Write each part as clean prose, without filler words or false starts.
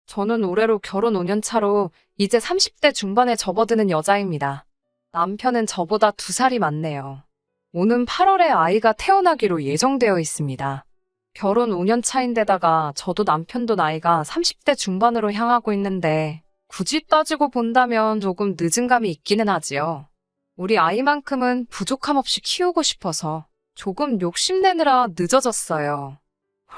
저는 올해로 결혼 5년 차로 이제 30대 중반에 접어드는 여자입니다. 남편은 저보다 2살이 많네요. 오는 8월에 아이가 태어나기로 예정되어 있습니다. 결혼 5년 차인데다가 저도 남편도 나이가 30대 중반으로 향하고 있는데 굳이 따지고 본다면 조금 늦은 감이 있기는 하지요. 우리 아이만큼은 부족함 없이 키우고 싶어서 조금 욕심내느라 늦어졌어요.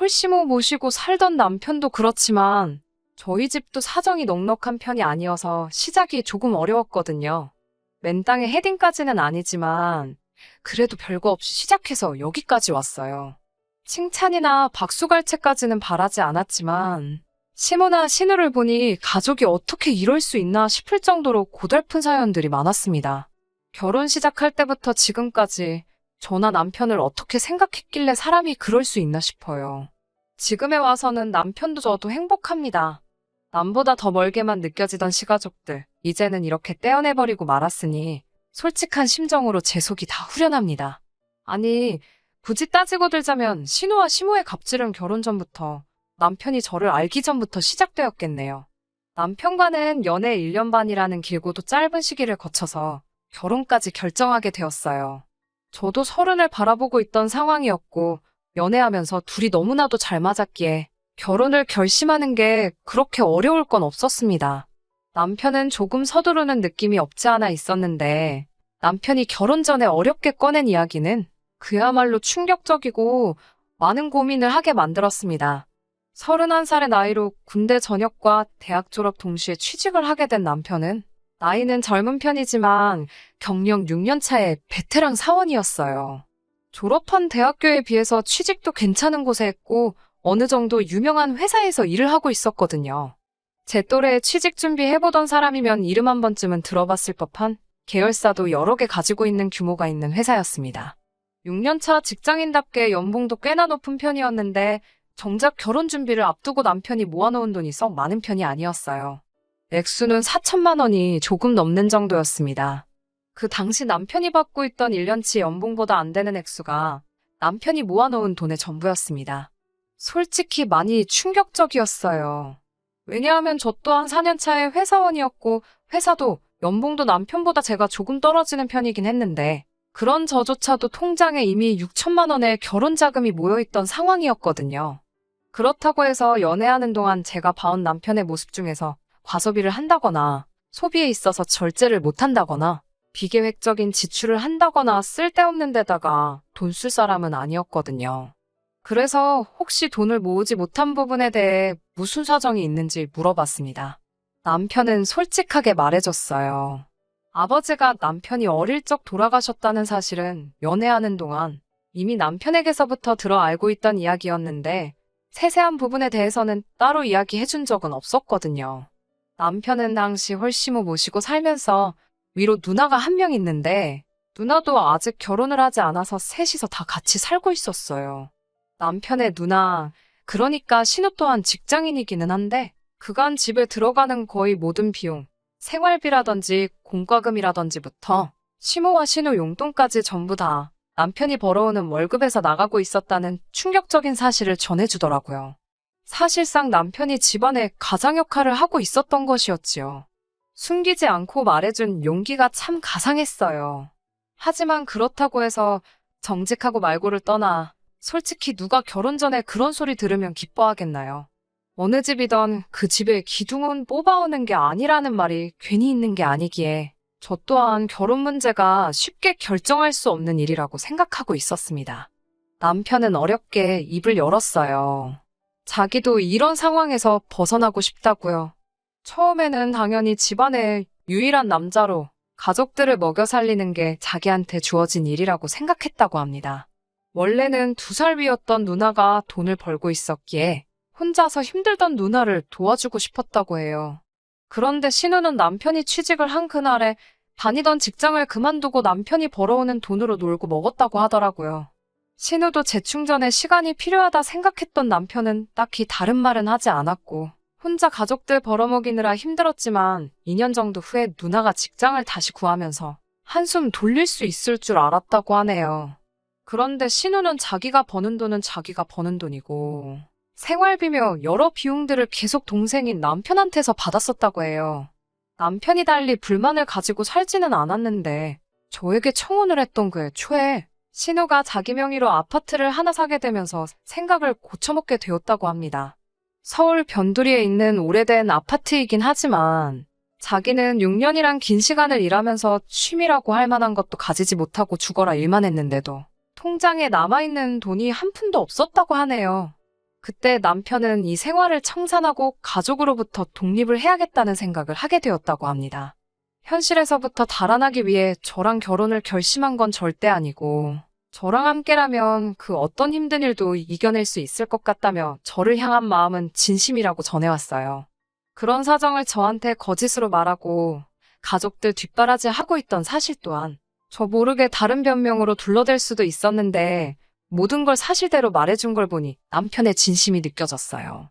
홀씨모 모시고 살던 남편도 그렇지만 저희 집도 사정이 넉넉한 편이 아니어서 시작이 조금 어려웠거든요. 맨땅에 헤딩까지는 아니지만 그래도 별거 없이 시작해서 여기까지 왔어요. 칭찬이나 박수갈채까지는 바라지 않았지만 시모나 신우를 보니 가족이 어떻게 이럴 수 있나 싶을 정도로 고달픈 사연들이 많았습니다. 결혼 시작할 때부터 지금까지 저나 남편을 어떻게 생각했길래 사람이 그럴 수 있나 싶어요. 지금에 와서는 남편도 저도 행복합니다. 남보다 더 멀게만 느껴지던 시가족들, 이제는 이렇게 떼어내버리고 말았으니 솔직한 심정으로 제 속이 다 후련합니다. 아니, 굳이 따지고 들자면 신우와 시모의 갑질은 결혼 전부터, 남편이 저를 알기 전부터 시작되었겠네요. 남편과는 연애 1년 반이라는 길고도 짧은 시기를 거쳐서 결혼까지 결정하게 되었어요. 저도 30을 바라보고 있던 상황이었고 연애하면서 둘이 너무나도 잘 맞았기에 결혼을 결심하는 게 그렇게 어려울 건 없었습니다. 남편은 조금 서두르는 느낌이 없지 않아 있었는데 남편이 결혼 전에 어렵게 꺼낸 이야기는 그야말로 충격적이고 많은 고민을 하게 만들었습니다. 31살의 나이로 군대 전역과 대학 졸업 동시에 취직을 하게 된 남편은 나이는 젊은 편이지만 경력 6년 차의 베테랑 사원이었어요. 졸업한 대학교에 비해서 취직도 괜찮은 곳에 했고 어느 정도 유명한 회사에서 일을 하고 있었거든요. 제 또래에 취직 준비해보던 사람이면 이름 한 번쯤은 들어봤을 법한 계열사도 여러 개 가지고 있는 규모가 있는 회사였습니다. 6년차 직장인답게 연봉도 꽤나 높은 편이었는데 정작 결혼 준비를 앞두고 남편이 모아놓은 돈이 썩 많은 편이 아니었어요. 액수는 4천만 원이 조금 넘는 정도였습니다. 그 당시 남편이 받고 있던 1년치 연봉보다 안 되는 액수가 남편이 모아놓은 돈의 전부였습니다. 솔직히 많이 충격적이었어요. 왜냐하면 저 또한 4년 차의 회사원이었고 회사도 연봉도 남편보다 제가 조금 떨어지는 편이긴 했는데 그런 저조차도 통장에 이미 6천만 원의 결혼 자금이 모여있던 상황이었거든요. 그렇다고 해서 연애하는 동안 제가 봐온 남편의 모습 중에서 과소비를 한다거나 소비에 있어서 절제를 못한다거나 비계획적인 지출을 한다거나 쓸데없는 데다가 돈 쓸 사람은 아니었거든요. 그래서 혹시 돈을 모으지 못한 부분에 대해 무슨 사정이 있는지 물어봤습니다. 남편은 솔직하게 말해줬어요. 아버지가 남편이 어릴 적 돌아가셨다는 사실은 연애하는 동안 이미 남편에게서부터 들어 알고 있던 이야기였는데 세세한 부분에 대해서는 따로 이야기해준 적은 없었거든요. 남편은 당시 홀씨모 모시고 살면서 위로 누나가 한 명 있는데 누나도 아직 결혼을 하지 않아서 셋이서 다 같이 살고 있었어요. 남편의 누나, 그러니까 신우 또한 직장인이기는 한데 그간 집에 들어가는 거의 모든 비용, 생활비라든지 공과금이라든지부터 시모와 신우 용돈까지 전부 다 남편이 벌어오는 월급에서 나가고 있었다는 충격적인 사실을 전해주더라고요. 사실상 남편이 집안의 가장 역할을 하고 있었던 것이었지요. 숨기지 않고 말해준 용기가 참 가상했어요. 하지만 그렇다고 해서 정직하고 말고를 떠나 솔직히 누가 결혼 전에 그런 소리 들으면 기뻐하겠나요? 어느 집이던 그 집의 기둥은 뽑아오는 게 아니라는 말이 괜히 있는 게 아니기에 저 또한 결혼 문제가 쉽게 결정할 수 없는 일이라고 생각하고 있었습니다. 남편은 어렵게 입을 열었어요. 자기도 이런 상황에서 벗어나고 싶다고요. 처음에는 당연히 집안의 유일한 남자로 가족들을 먹여 살리는 게 자기한테 주어진 일이라고 생각했다고 합니다. 원래는 2살 위였던 누나가 돈을 벌고 있었기에 혼자서 힘들던 누나를 도와주고 싶었다고 해요. 그런데 신우는 남편이 취직을 한 그날에 다니던 직장을 그만두고 남편이 벌어오는 돈으로 놀고 먹었다고 하더라고요. 신우도 재충전에 시간이 필요하다 생각했던 남편은 딱히 다른 말은 하지 않았고 혼자 가족들 벌어먹이느라 힘들었지만 2년 정도 후에 누나가 직장을 다시 구하면서 한숨 돌릴 수 있을 줄 알았다고 하네요. 그런데 신우는 자기가 버는 돈은 자기가 버는 돈이고 생활비며 여러 비용들을 계속 동생인 남편한테서 받았었다고 해요. 남편이 달리 불만을 가지고 살지는 않았는데 저에게 청혼을 했던 그해 초에 신우가 자기 명의로 아파트를 하나 사게 되면서 생각을 고쳐먹게 되었다고 합니다. 서울 변두리에 있는 오래된 아파트이긴 하지만 자기는 6년이란 긴 시간을 일하면서 취미라고 할 만한 것도 가지지 못하고 죽어라 일만 했는데도 통장에 남아있는 돈이 한 푼도 없었다고 하네요. 그때 남편은 이 생활을 청산하고 가족으로부터 독립을 해야겠다는 생각을 하게 되었다고 합니다. 현실에서부터 달아나기 위해 저랑 결혼을 결심한 건 절대 아니고 저랑 함께라면 그 어떤 힘든 일도 이겨낼 수 있을 것 같다며 저를 향한 마음은 진심이라고 전해왔어요. 그런 사정을 저한테 거짓으로 말하고 가족들 뒷바라지 하고 있던 사실 또한 저 모르게 다른 변명으로 둘러댈 수도 있었는데 모든 걸 사실대로 말해준 걸 보니 남편의 진심이 느껴졌어요.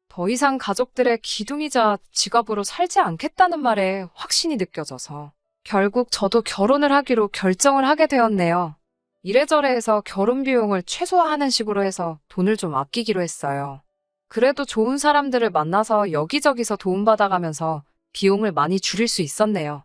더 이상 가족들의 기둥이자 지갑으로 살지 않겠다는 말에 확신이 느껴져서 결국 저도 결혼을 하기로 결정을 하게 되었네요. 이래저래 해서 결혼 비용을 최소화하는 식으로 해서 돈을 좀 아끼기로 했어요. 그래도 좋은 사람들을 만나서 여기저기서 도움받아가면서 비용을 많이 줄일 수 있었네요.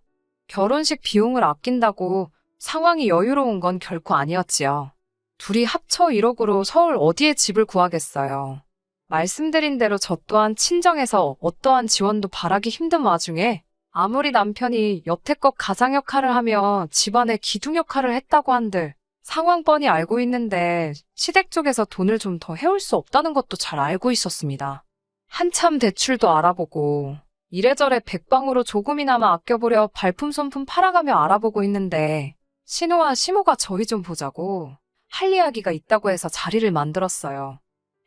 결혼식 비용을 아낀다고 상황이 여유로운 건 결코 아니었지요. 둘이 합쳐 1억으로 서울 어디에 집을 구하겠어요. 말씀드린 대로 저 또한 친정에서 어떠한 지원도 바라기 힘든 와중에 아무리 남편이 여태껏 가장 역할을 하며 집안의 기둥 역할을 했다고 한들 상황 뻔히 알고 있는데 시댁 쪽에서 돈을 좀 더 해올 수 없다는 것도 잘 알고 있었습니다. 한참 대출도 알아보고 이래저래 백방으로 조금이나마 아껴보려 발품 손품 팔아가며 알아보고 있는데 신우와 시모가 저희 좀 보자고 할 이야기가 있다고 해서 자리를 만들었어요.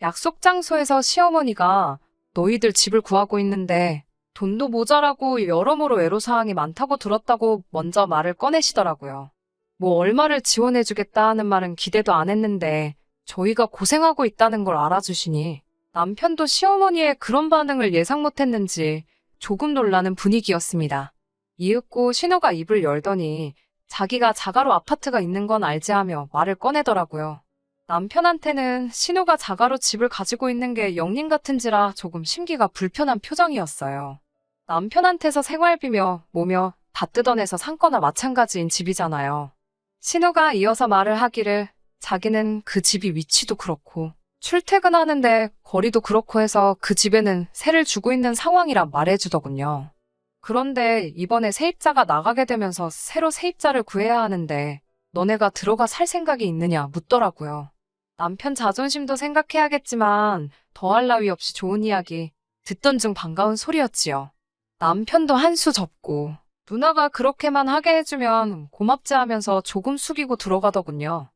약속 장소에서 시어머니가 너희들 집을 구하고 있는데 돈도 모자라고 여러모로 애로사항이 많다고 들었다고 먼저 말을 꺼내시더라고요. 뭐 얼마를 지원해주겠다 하는 말은 기대도 안 했는데 저희가 고생하고 있다는 걸 알아주시니 남편도 시어머니의 그런 반응을 예상 못했는지 조금 놀라는 분위기였습니다. 이윽고 신우가 입을 열더니 자기가 자가로 아파트가 있는 건 알지 하며 말을 꺼내더라고요. 남편한테는 신우가 자가로 집을 가지고 있는 게 영린 같은지라 조금 심기가 불편한 표정이었어요. 남편한테서 생활비며 뭐며 다 뜯어내서 산 거나 마찬가지인 집이잖아요. 신우가 이어서 말을 하기를 자기는 그 집이 위치도 그렇고 출퇴근하는데 거리도 그렇고 해서 그 집에는 세를 주고 있는 상황이라 말해주더군요. 그런데 이번에 세입자가 나가게 되면서 새로 세입자를 구해야 하는데 너네가 들어가 살 생각이 있느냐 묻더라고요. 남편 자존심도 생각해야겠지만 더할 나위 없이 좋은 이야기 듣던 중 반가운 소리였지요. 남편도 한 수 접고 누나가 그렇게만 하게 해주면 고맙지 하면서 조금 숙이고 들어가더군요.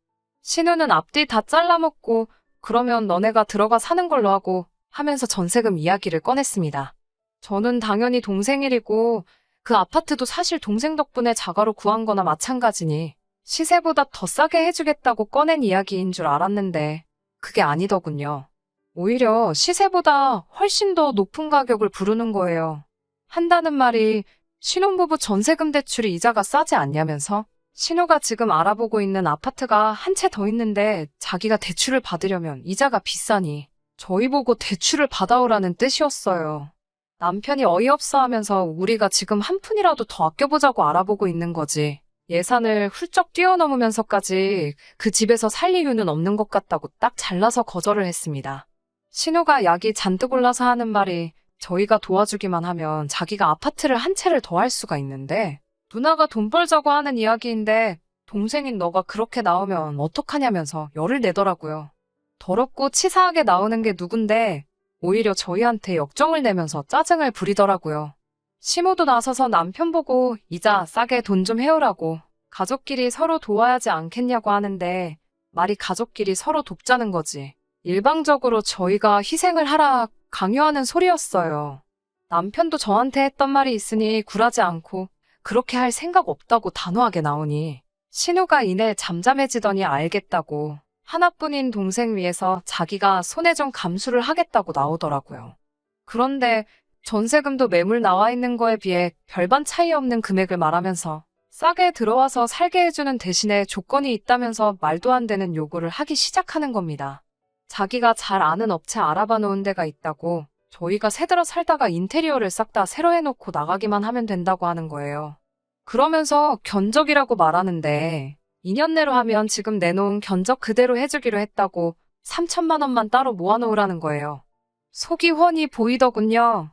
신우는 앞뒤 다 잘라먹고 그러면 너네가 들어가 사는 걸로 하고 하면서 전세금 이야기를 꺼냈습니다. 저는 당연히 동생 일이고 그 아파트도 사실 동생 덕분에 자가로 구한 거나 마찬가지니 시세보다 더 싸게 해주겠다고 꺼낸 이야기인 줄 알았는데 그게 아니더군요. 오히려 시세보다 훨씬 더 높은 가격을 부르는 거예요. 한다는 말이 신혼부부 전세금 대출이 이자가 싸지 않냐면서 신우가 지금 알아보고 있는 아파트가 한 채 더 있는데 자기가 대출을 받으려면 이자가 비싸니 저희 보고 대출을 받아오라는 뜻이었어요. 남편이 어이없어 하면서 우리가 지금 한 푼이라도 더 아껴보자고 알아보고 있는 거지. 예산을 훌쩍 뛰어넘으면서까지 그 집에서 살 이유는 없는 것 같다고 딱 잘라서 거절을 했습니다. 신우가 약이 잔뜩 올라서 하는 말이 저희가 도와주기만 하면 자기가 아파트를 한 채를 더 할 수가 있는데 누나가 돈 벌자고 하는 이야기인데 동생인 너가 그렇게 나오면 어떡하냐면서 열을 내더라고요. 더럽고 치사하게 나오는 게 누군데 오히려 저희한테 역정을 내면서 짜증을 부리더라고요. 시모도 나서서 남편 보고 이자 싸게 돈 좀 해오라고 가족끼리 서로 도와야지 않겠냐고 하는데 말이 가족끼리 서로 돕자는 거지. 일방적으로 저희가 희생을 하라 강요하는 소리였어요. 남편도 저한테 했던 말이 있으니 굴하지 않고 그렇게 할 생각 없다고 단호하게 나오니 신우가 이내 잠잠해지더니 알겠다고 하나뿐인 동생 위해서 자기가 손해 좀 감수를 하겠다고 나오더라고요. 그런데 전세금도 매물 나와 있는 거에 비해 별반 차이 없는 금액을 말하면서 싸게 들어와서 살게 해주는 대신에 조건이 있다면서 말도 안 되는 요구를 하기 시작하는 겁니다. 자기가 잘 아는 업체 알아봐 놓은 데가 있다고 저희가 새들어 살다가 인테리어를 싹 다 새로 해놓고 나가기만 하면 된다고 하는 거예요. 그러면서 견적이라고 말하는데 2년 내로 하면 지금 내놓은 견적 그대로 해주기로 했다고 3천만 원만 따로 모아놓으라는 거예요. 속이 훤히 보이더군요.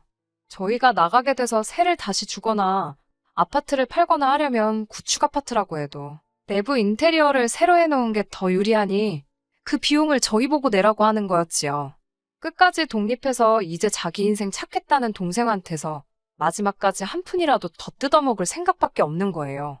저희가 나가게 돼서 세를 다시 주거나 아파트를 팔거나 하려면 구축 아파트라고 해도 내부 인테리어를 새로 해놓은 게 더 유리하니 그 비용을 저희 보고 내라고 하는 거였지요. 끝까지 독립해서 이제 자기 인생 찾겠다는 동생한테서 마지막까지 한 푼이라도 더 뜯어먹을 생각밖에 없는 거예요.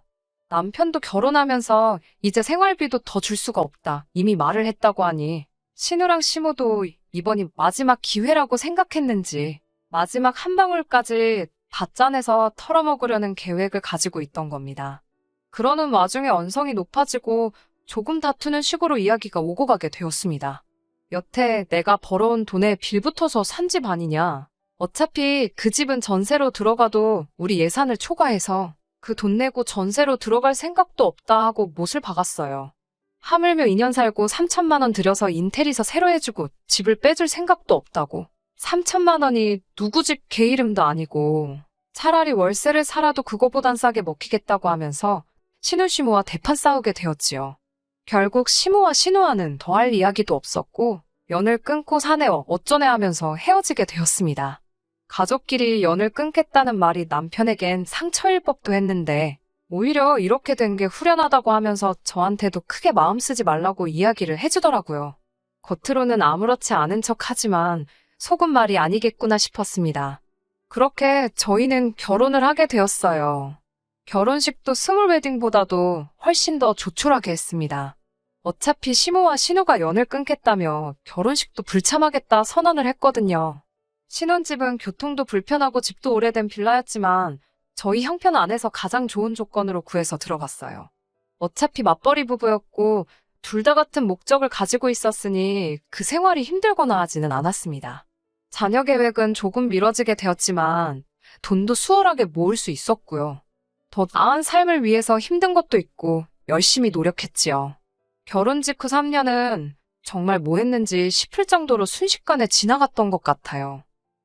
남편도 결혼하면서 이제 생활비도 더 줄 수가 없다 이미 말을 했다고 하니 신우랑 시모도 이번이 마지막 기회라고 생각했는지 마지막 한 방울까지 다 짜내서 털어먹으려는 계획을 가지고 있던 겁니다. 그러는 와중에 언성이 높아지고 조금 다투는 식으로 이야기가 오고 가게 되었습니다. 여태 내가 벌어온 돈에 빌붙어서 산 집 아니냐. 어차피 그 집은 전세로 들어가도 우리 예산을 초과해서 그 돈 내고 전세로 들어갈 생각도 없다 하고 못을 박았어요. 하물며 2년 살고 3천만 원 들여서 인테리어 새로 해주고 집을 빼줄 생각도 없다고. 3천만 원이 누구 집 개 이름도 아니고 차라리 월세를 살아도 그거보단 싸게 먹히겠다고 하면서 신우시모와 대판 싸우게 되었지요. 결국 시모와 신우와는 더할 이야기도 없었고 연을 끊고 사내 어쩌네 하면서 헤어지게 되었습니다. 가족끼리 연을 끊겠다는 말이 남편에겐 상처일 법도 했는데 오히려 이렇게 된 게 후련하다고 하면서 저한테도 크게 마음 쓰지 말라고 이야기를 해주더라고요. 겉으로는 아무렇지 않은 척 하지만 속은 말이 아니겠구나 싶었습니다. 그렇게 저희는 결혼을 하게 되었어요. 결혼식도 스몰 웨딩보다도 훨씬 더 조촐하게 했습니다. 어차피 시모와 신우가 연을 끊겠다며 결혼식도 불참하겠다 선언을 했거든요. 신혼집은 교통도 불편하고 집도 오래된 빌라였지만 저희 형편 안에서 가장 좋은 조건으로 구해서 들어갔어요. 어차피 맞벌이 부부였고 둘 다 같은 목적을 가지고 있었으니 그 생활이 힘들거나 하지는 않았습니다. 자녀 계획은 조금 미뤄지게 되었지만 돈도 수월하게 모을 수 있었고요. 더 나은 삶을 위해서 힘든 것도 있고 열심히 노력했지요. 결혼 직후 3년은 정말 뭐 했는지 싶을 정도로 순식간에 지나갔던 것 같아요.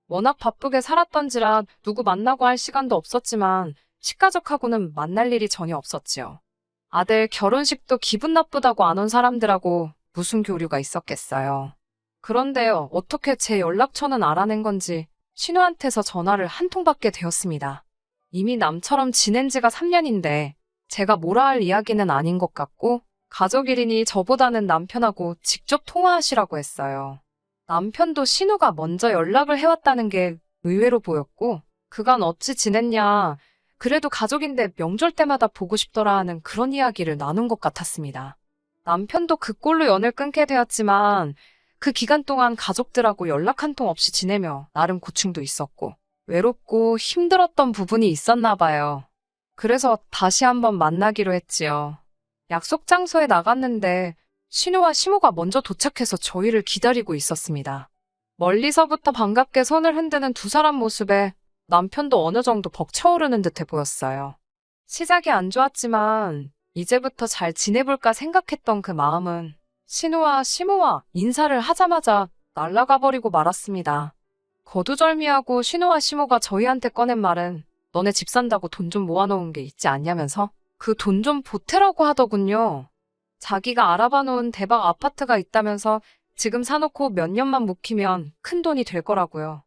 워낙 바쁘게 살았던지라 누구 만나고 할 시간도 없었지만 식가족하고는 만날 일이 전혀 없었지요. 아들 결혼식도 기분 나쁘다고 안 온 사람들하고 무슨 교류가 있었겠어요. 그런데요, 어떻게 제 연락처는 알아낸 건지 신우한테서 전화를 한 통 받게 되었습니다. 이미 남처럼 지낸 지가 3년인데 제가 뭐라 할 이야기는 아닌 것 같고 가족 일이니 저보다는 남편하고 직접 통화하시라고 했어요. 남편도 신우가 먼저 연락을 해왔다는 게 의외로 보였고 그간 어찌 지냈냐, 그래도 가족인데 명절 때마다 보고 싶더라 하는 그런 이야기를 나눈 것 같았습니다. 남편도 그 꼴로 연을 끊게 되었지만 그 기간 동안 가족들하고 연락 한 통 없이 지내며 나름 고충도 있었고 외롭고 힘들었던 부분이 있었나 봐요. 그래서 다시 한번 만나기로 했지요. 약속 장소에 나갔는데 신우와 시모가 먼저 도착해서 저희를 기다리고 있었습니다. 멀리서부터 반갑게 손을 흔드는 두 사람 모습에 남편도 어느 정도 벅차오르는 듯해 보였어요. 시작이 안 좋았지만 이제부터 잘 지내볼까 생각했던 그 마음은 신우와 시모와 인사를 하자마자 날아가 버리고 말았습니다. 거두절미하고 신우와 시모가 저희한테 꺼낸 말은 너네 집 산다고 돈 좀 모아놓은 게 있지 않냐면서 그 돈 좀 보태라고 하더군요. 자기가 알아봐 놓은 대박 아파트가 있다면서 지금 사놓고 몇 년만 묵히면 큰 돈이 될 거라고요.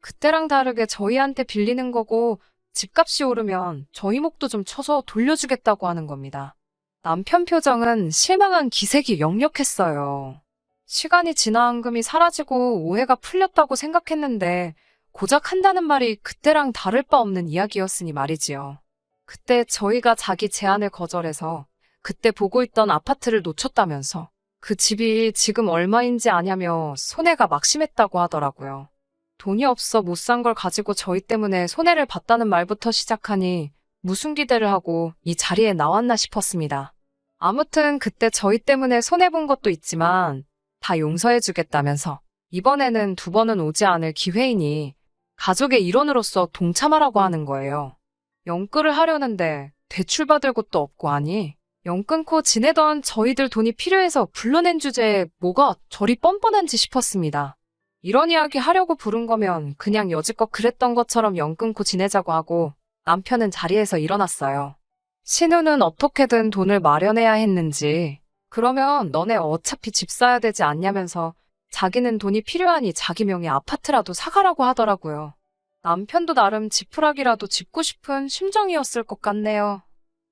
그때랑 다르게 저희한테 빌리는 거고 집값이 오르면 저희 목도 좀 쳐서 돌려주겠다고 하는 겁니다. 남편 표정은 실망한 기색이 역력했어요. 시간이 지나 앙금이 사라지고 오해가 풀렸다고 생각했는데 고작 한다는 말이 그때랑 다를 바 없는 이야기였으니 말이지요. 그때 저희가 자기 제안을 거절해서 그때 보고 있던 아파트를 놓쳤다면서 그 집이 지금 얼마인지 아냐며 손해가 막심했다고 하더라고요. 돈이 없어 못 산 걸 가지고 저희 때문에 손해를 봤다는 말부터 시작하니 무슨 기대를 하고 이 자리에 나왔나 싶었습니다. 아무튼 그때 저희 때문에 손해본 것도 있지만 다 용서해주겠다면서 이번에는 두 번은 오지 않을 기회이니 가족의 일원으로서 동참하라고 하는 거예요. 영끌을 하려는데 대출받을 곳도 없고 하니 영 끊고 지내던 저희들 돈이 필요해서 불러낸 주제에 뭐가 저리 뻔뻔한지 싶었습니다. 이런 이야기 하려고 부른 거면 그냥 여지껏 그랬던 것처럼 영 끊고 지내자고 하고 남편은 자리에서 일어났어요. 신우는 어떻게든 돈을 마련해야 했는지 그러면 너네 어차피 집 사야 되지 않냐면서 자기는 돈이 필요하니 자기 명의 아파트라도 사가라고 하더라고요. 남편도 나름 지푸라기라도 짚고 싶은 심정이었을 것 같네요.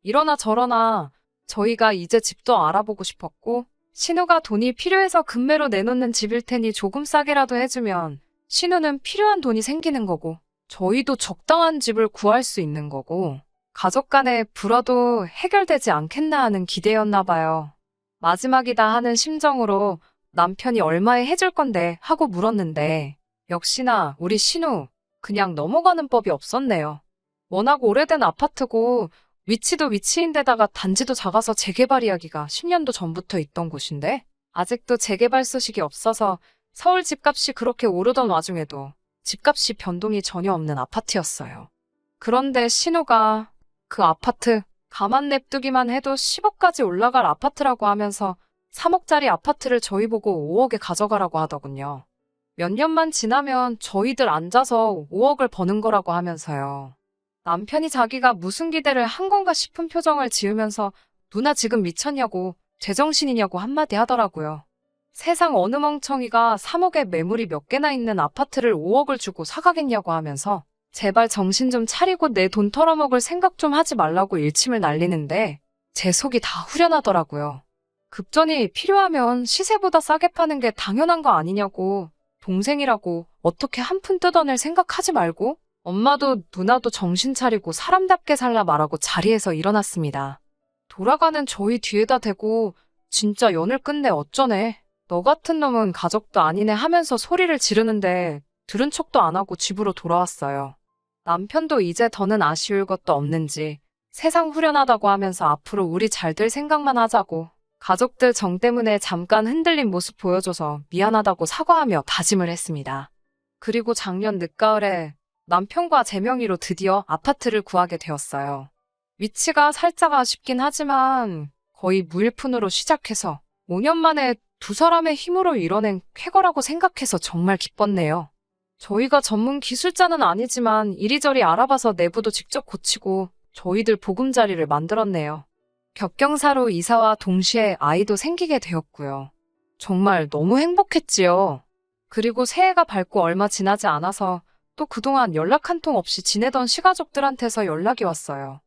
이러나 저러나 저희가 이제 집도 알아보고 싶었고 신우가 돈이 필요해서 급매로 내놓는 집일 테니 조금 싸게라도 해주면 신우는 필요한 돈이 생기는 거고 저희도 적당한 집을 구할 수 있는 거고 가족 간의 불화도 해결되지 않겠나 하는 기대였나 봐요. 마지막이다 하는 심정으로 남편이 얼마에 해줄 건데 하고 물었는데 역시나 우리 신우 그냥 넘어가는 법이 없었네요. 워낙 오래된 아파트고 위치도 위치인데다가 단지도 작아서 재개발 이야기가 10년도 전부터 있던 곳인데 아직도 재개발 소식이 없어서 서울 집값이 그렇게 오르던 와중에도 집값이 변동이 전혀 없는 아파트였어요. 그런데 신우가 그 아파트 가만 냅두기만 해도 10억까지 올라갈 아파트라고 하면서 3억짜리 아파트를 저희 보고 5억에 가져가라고 하더군요. 몇 년만 지나면 저희들 앉아서 5억을 버는 거라고 하면서요. 남편이 자기가 무슨 기대를 한 건가 싶은 표정을 지으면서 누나 지금 미쳤냐고 제정신이냐고 한마디 하더라고요. 세상 어느 멍청이가 3억에 매물이 몇 개나 있는 아파트를 5억을 주고 사가겠냐고 하면서 제발 정신 좀 차리고 내 돈 털어먹을 생각 좀 하지 말라고 일침을 날리는데 제 속이 다 후련하더라고요. 급전이 필요하면 시세보다 싸게 파는 게 당연한 거 아니냐고 동생이라고 어떻게 한 푼 뜯어낼 생각하지 말고 엄마도 누나도 정신 차리고 사람답게 살라 말하고 자리에서 일어났습니다. 돌아가는 저희 뒤에다 대고 진짜 연을 끝내 어쩌네. 너 같은 놈은 가족도 아니네 하면서 소리를 지르는데 들은 척도 안 하고 집으로 돌아왔어요. 남편도 이제 더는 아쉬울 것도 없는지 세상 후련하다고 하면서 앞으로 우리 잘 될 생각만 하자고 가족들 정 때문에 잠깐 흔들린 모습 보여줘서 미안하다고 사과하며 다짐을 했습니다. 그리고 작년 늦가을에 남편과 제 명의로 드디어 아파트를 구하게 되었어요. 위치가 살짝 아쉽긴 하지만 거의 무일푼으로 시작해서 5년 만에 두 사람의 힘으로 이뤄낸 쾌거라고 생각해서 정말 기뻤네요. 저희가 전문 기술자는 아니지만 이리저리 알아봐서 내부도 직접 고치고 저희들 보금자리를 만들었네요. 겹경사로 이사와 동시에 아이도 생기게 되었고요. 정말 너무 행복했지요. 그리고 새해가 밝고 얼마 지나지 않아서 또 그동안 연락 한 통 없이 지내던 시가족들한테서 연락이 왔어요.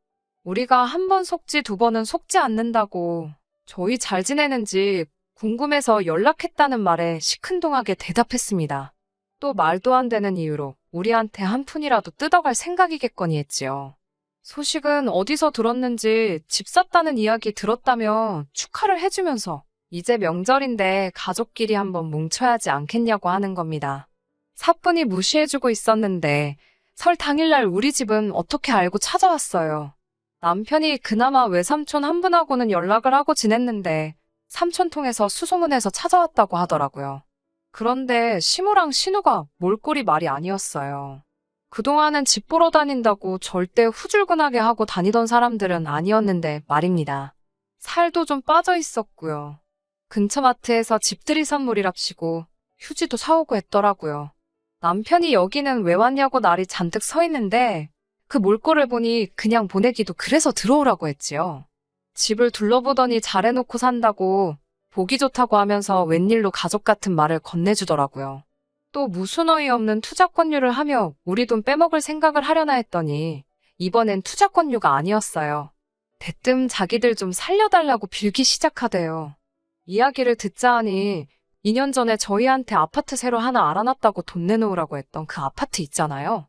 우리가 한 번 속지 두 번은 속지 않는다고 저희 잘 지내는지 궁금해서 연락했다는 말에 시큰둥하게 대답했습니다. 또 말도 안 되는 이유로 우리한테 한 푼이라도 뜯어갈 생각이겠거니 했지요. 소식은 어디서 들었는지 집 샀다는 이야기 들었다며 축하를 해주면서 이제 명절인데 가족끼리 한번 뭉쳐야지 않겠냐고 하는 겁니다. 사뿐히 무시해주고 있었는데 설 당일날 우리 집은 어떻게 알고 찾아왔어요. 남편이 그나마 외삼촌 한 분하고는 연락을 하고 지냈는데 삼촌 통해서 수소문해서 찾아왔다고 하더라고요. 그런데 시무랑 신우가 몰골이 말이 아니었어요. 그동안은 집 보러 다닌다고 절대 후줄근하게 하고 다니던 사람들은 아니었는데 말입니다. 살도 좀 빠져 있었고요. 근처 마트에서 집들이 선물이랍시고 휴지도 사오고 했더라고요. 남편이 여기는 왜 왔냐고 날이 잔뜩 서 있는데 그 몰골을 보니 그냥 보내기도 그래서 들어오라고 했지요. 집을 둘러보더니 잘해놓고 산다고 보기 좋다고 하면서 웬일로 가족 같은 말을 건네주더라고요. 또 무슨 어이없는 투자권유를 하며 우리 돈 빼먹을 생각을 하려나 했더니 이번엔 투자권유가 아니었어요. 대뜸 자기들 좀 살려달라고 빌기 시작하대요. 이야기를 듣자 하니 2년 전에 저희한테 아파트 새로 하나 알아놨다고 돈 내놓으라고 했던 그 아파트 있잖아요.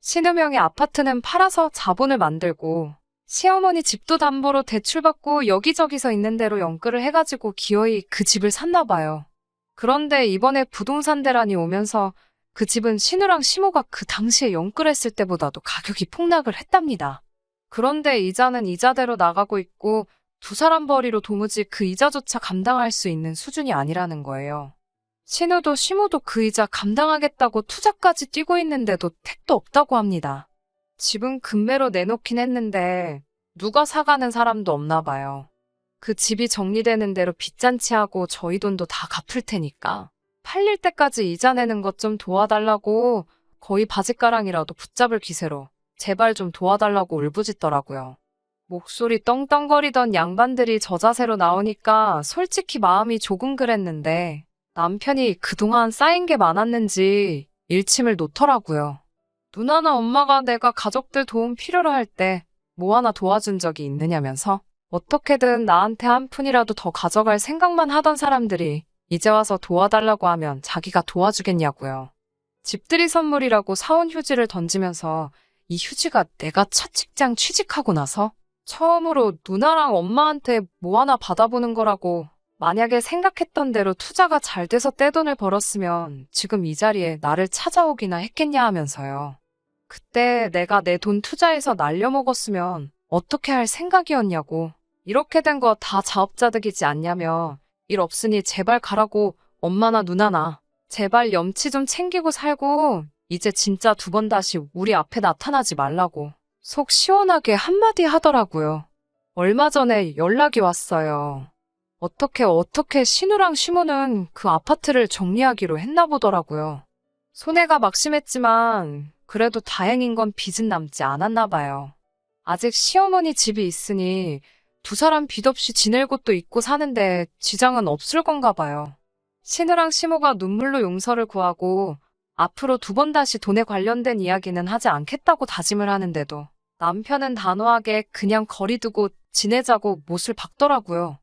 신우명의 아파트는 팔아서 자본을 만들고 시어머니 집도 담보로 대출받고 여기저기서 있는 대로 연끌을 해가지고 기어이 그 집을 샀나 봐요. 그런데 이번에 부동산 대란이 오면서 그 집은 신우랑 시모가 그 당시에 연끌했을 때보다도 가격이 폭락을 했답니다. 그런데 이자는 이자대로 나가고 있고 두 사람 벌이로 도무지 그 이자조차 감당할 수 있는 수준이 아니라는 거예요. 신우도 시모도 그 이자 감당하겠다고 투자까지 뛰고 있는데도 택도 없다고 합니다. 집은 급매로 내놓긴 했는데 누가 사가는 사람도 없나 봐요. 그 집이 정리되는 대로 빚잔치하고 저희 돈도 다 갚을 테니까 팔릴 때까지 이자 내는 것 좀 도와달라고 거의 바짓가랑이라도 붙잡을 기세로 제발 좀 도와달라고 울부짖더라고요. 목소리 떵떵거리던 양반들이 저 자세로 나오니까 솔직히 마음이 조금 그랬는데 남편이 그동안 쌓인 게 많았는지 일침을 놓더라고요. 누나나 엄마가 내가 가족들 도움 필요로 할 때 뭐 하나 도와준 적이 있느냐면서 어떻게든 나한테 한 푼이라도 더 가져갈 생각만 하던 사람들이 이제 와서 도와달라고 하면 자기가 도와주겠냐고요. 집들이 선물이라고 사온 휴지를 던지면서 이 휴지가 내가 첫 직장 취직하고 나서 처음으로 누나랑 엄마한테 뭐 하나 받아보는 거라고 만약에 생각했던 대로 투자가 잘 돼서 떼돈을 벌었으면 지금 이 자리에 나를 찾아오기나 했겠냐 하면서요. 그때 내가 내 돈 투자해서 날려먹었으면 어떻게 할 생각이었냐고. 이렇게 된 거 다 자업자득이지 않냐며 일 없으니 제발 가라고 엄마나 누나나 제발 염치 좀 챙기고 살고 이제 진짜 두 번 다시 우리 앞에 나타나지 말라고 속 시원하게 한마디 하더라고요. 얼마 전에 연락이 왔어요. 어떻게 신우랑 시모는 그 아파트를 정리하기로 했나 보더라고요. 손해가 막심했지만 그래도 다행인 건 빚은 남지 않았나 봐요. 아직 시어머니 집이 있으니 두 사람 빚 없이 지낼 곳도 있고 사는데 지장은 없을 건가 봐요. 신우랑 시모가 눈물로 용서를 구하고 앞으로 두 번 다시 돈에 관련된 이야기는 하지 않겠다고 다짐을 하는데도 남편은 단호하게 그냥 거리 두고 지내자고 못을 박더라고요.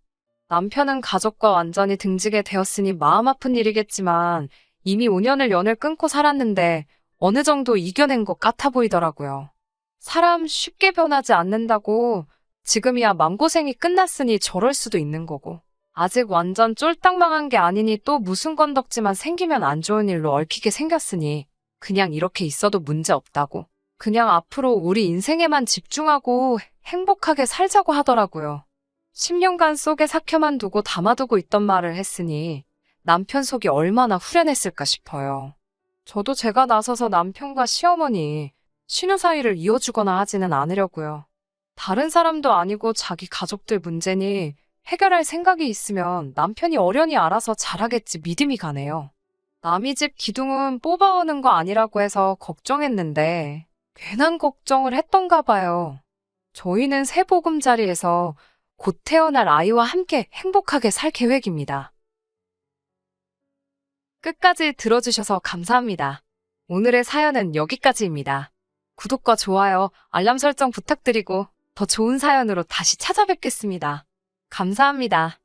남편은 가족과 완전히 등지게 되었으니 마음 아픈 일이겠지만 이미 5년을 연을 끊고 살았는데 어느 정도 이겨낸 것 같아 보이더라고요. 사람 쉽게 변하지 않는다고 지금이야 마음고생이 끝났으니 저럴 수도 있는 거고 아직 완전 쫄딱 망한 게 아니니 또 무슨 건덕지만 생기면 안 좋은 일로 얽히게 생겼으니 그냥 이렇게 있어도 문제 없다고 그냥 앞으로 우리 인생에만 집중하고 행복하게 살자고 하더라고요. 10년간 속에 삭혀만 두고 담아두고 있던 말을 했으니 남편 속이 얼마나 후련했을까 싶어요. 저도 제가 나서서 남편과 시어머니, 신우 사이를 이어주거나 하지는 않으려고요. 다른 사람도 아니고 자기 가족들 문제니 해결할 생각이 있으면 남편이 어련히 알아서 잘하겠지 믿음이 가네요. 남의 집 기둥은 뽑아오는 거 아니라고 해서 걱정했는데 괜한 걱정을 했던가 봐요. 저희는 새 보금자리에서 곧 태어날 아이와 함께 행복하게 살 계획입니다. 끝까지 들어주셔서 감사합니다. 오늘의 사연은 여기까지입니다. 구독과 좋아요, 알람 설정 부탁드리고 더 좋은 사연으로 다시 찾아뵙겠습니다. 감사합니다.